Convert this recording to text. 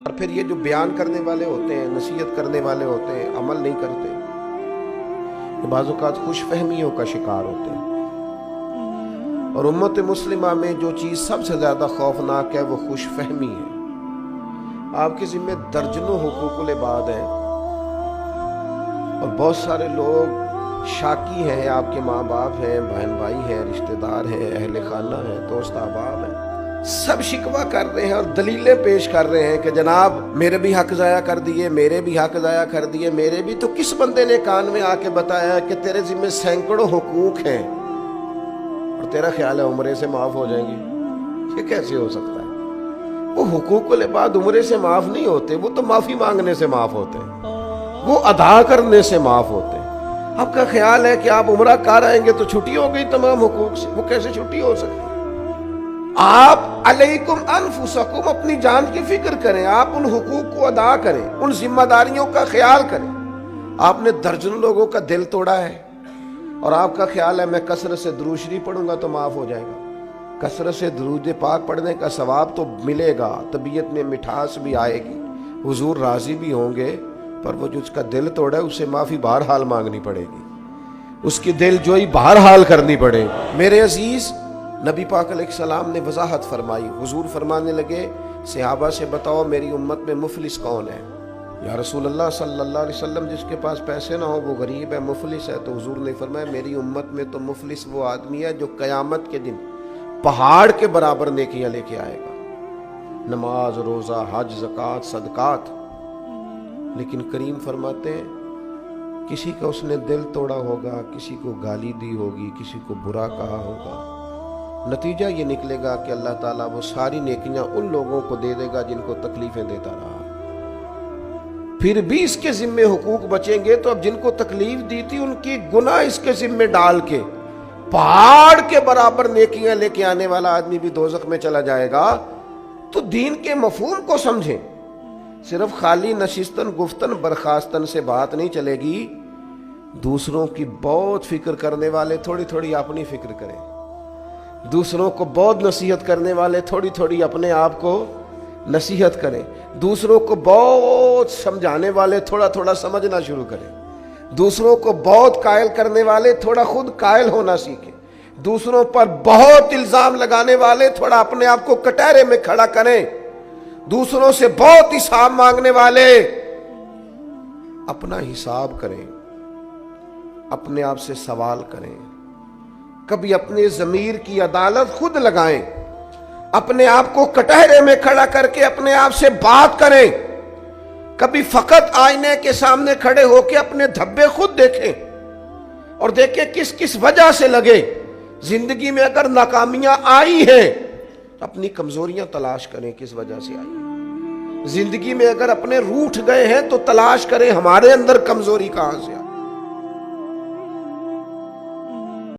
اور پھر یہ جو بیان کرنے والے ہوتے ہیں، نصیحت کرنے والے ہوتے ہیں، عمل نہیں کرتے، یہ بعض اوقات خوش فہمیوں کا شکار ہوتے ہیں۔ اور امت مسلمہ میں جو چیز سب سے زیادہ خوفناک ہے وہ خوش فہمی ہے۔ آپ کے ذمہ درجنوں حقوق العباد ہیں اور بہت سارے لوگ شاکی ہیں، آپ کے ماں باپ ہیں، بہن بھائی ہیں، رشتہ دار ہیں، اہل خانہ ہیں، دوست احباب ہیں، سب شکوہ کر رہے ہیں اور دلیلیں پیش کر رہے ہیں کہ جناب میرے بھی حق ضائع کر دیے، میرے بھی حق ضائع کر دیے، میرے بھی۔ تو کس بندے نے کان میں آ کے بتایا کہ تیرے ذمہ سینکڑوں حقوق ہیں اور تیرا خیال ہے عمرے سے معاف ہو جائیں گے؟ یہ کیسے ہو سکتا ہے؟ وہ حقوق العباد عمرے سے معاف نہیں ہوتے، وہ تو معافی مانگنے سے معاف ہوتے ہیں، وہ ادا کرنے سے معاف ہوتے ہیں۔ آپ کا خیال ہے کہ آپ عمرہ کر آئیں گے تو چھٹی ہو گئی تمام حقوق سے؟ وہ کیسے چھٹی ہو سکتی؟ آپ علیکم انفسکم، اپنی جان کی فکر کریں، آپ ان حقوق کو ادا کریں، ان ذمہ داریوں کا خیال کریں۔ آپ نے درجن لوگوں کا دل توڑا ہے اور آپ کا خیال ہے میں کثرت سے درود شریف پڑھوں گا تو معاف ہو جائے گا۔ کثرت سے درود پاک پڑھنے کا ثواب تو ملے گا، طبیعت میں مٹھاس بھی آئے گی، حضور راضی بھی ہوں گے، پر وہ جو اس کا دل توڑا ہے اسے معافی بہرحال مانگنی پڑے گی، اس کی دل جوئی بہرحال کرنی پڑے گی۔ میرے عزیز، نبی پاک علیہ السلام نے وضاحت فرمائی۔ حضور فرمانے لگے صحابہ سے بتاؤ میری امت میں مفلس کون ہے؟ یا رسول اللہ صلی اللہ علیہ وسلم جس کے پاس پیسے نہ ہو وہ غریب ہے، مفلس ہے۔ تو حضور نے فرمایا میری امت میں تو مفلس وہ آدمی ہے جو قیامت کے دن پہاڑ کے برابر نیکیاں لے کے آئے گا، نماز، روزہ، حج، زکوٰۃ، صدقات، لیکن کریم فرماتے ہیں کسی کا اس نے دل توڑا ہوگا، کسی کو گالی دی ہوگی، کسی کو برا کہا ہوگا، نتیجہ یہ نکلے گا کہ اللہ تعالیٰ وہ ساری نیکیاں ان لوگوں کو دے دے گا جن کو تکلیفیں دیتا رہا۔ پھر بھی اس کے ذمے حقوق بچیں گے تو اب جن کو تکلیف دی تھی ان کی گناہ اس کے ذمے ڈال کے پہاڑ کے برابر نیکیاں لے کے آنے والا آدمی بھی دوزخ میں چلا جائے گا۔ تو دین کے مفہوم کو سمجھیں، صرف خالی نشستن گفتن برخاستن سے بات نہیں چلے گی۔ دوسروں کی بہت فکر کرنے والے تھوڑی تھوڑی اپنی فکر کریں، دوسروں کو بہت نصیحت کرنے والے تھوڑی تھوڑی اپنے آپ کو نصیحت کریں، دوسروں کو بہت سمجھانے والے تھوڑا تھوڑا سمجھنا شروع کریں، دوسروں کو بہت قائل کرنے والے تھوڑا خود قائل ہونا سیکھیں، دوسروں پر بہت الزام لگانے والے تھوڑا اپنے آپ کو کٹہرے میں کھڑا کریں، دوسروں سے بہت حساب مانگنے والے اپنا حساب کریں، اپنے آپ سے سوال کریں، کبھی اپنے ضمیر کی عدالت خود لگائیں، اپنے آپ کو کٹہرے میں کھڑا کر کے اپنے آپ سے بات کریں، کبھی فقط آئینے کے سامنے کھڑے ہو کے اپنے دھبے خود دیکھیں اور دیکھیں کس کس وجہ سے لگے۔ زندگی میں اگر ناکامیاں آئی ہیں اپنی کمزوریاں تلاش کریں کس وجہ سے آئی۔ زندگی میں اگر اپنے روٹھ گئے ہیں تو تلاش کریں ہمارے اندر کمزوری کہاں سے آئی۔